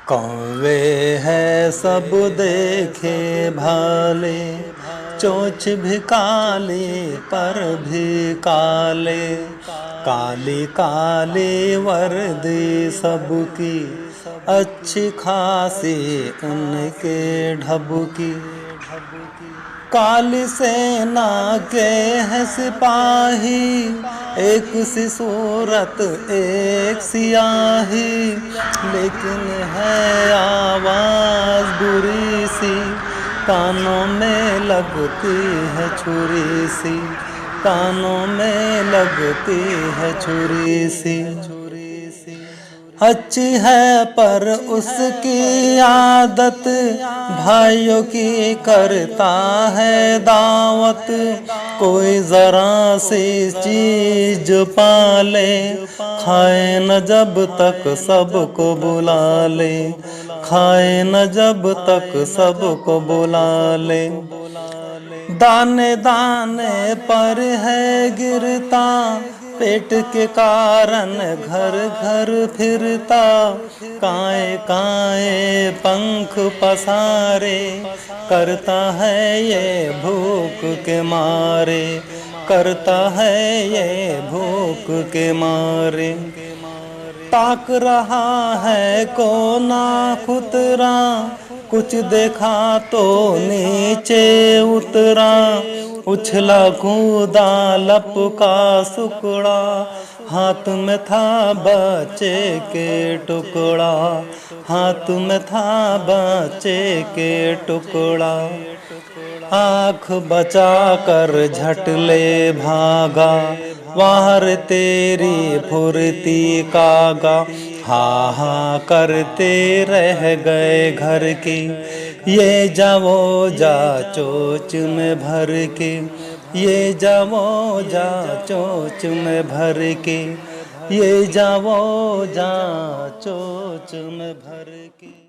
कौवे है सब देखे भाले, चोंच भी काली पर भी काले। काली काली वर्दी सबकी, अच्छी खासी उनके ढबकी। काली सेना के हैं सिपाही, एक सी सूरत एक सियाही। लेकिन है आवाज़ बुरी सी, कानों में लगती है छुरी सी। कानों में लगती है छुरी सी। अच्छी है पर उसकी आदत, भाइयों की करता है दावत। कोई जरा सी चीज पाले, खाए न जब तक सबको बुला ले। खाए न जब तक सबको बुला ले। दाने दाने पर है गिरता, पेट के कारण घर घर फिरता। काए काए पंख पसारे, करता है ये भूख के मारे। करता है ये भूख के मारे। ताक रहा है कोना खुतरा, कुछ देखा तो नीचे उतरा। उछला कूदा लपका सुकड़ा, हाथ में था बच्चे के टुकड़ा। हाथ में था बच्चे के टुकड़ा। आँख बचा कर झट ले भागा, वार तेरी फुर्ती कागा। हा हा करते रह गए घर के, ये जाओ जा चोच में भर के। ये जाओ जा चोच में भर के। ये जाओ जा चोच में भर के।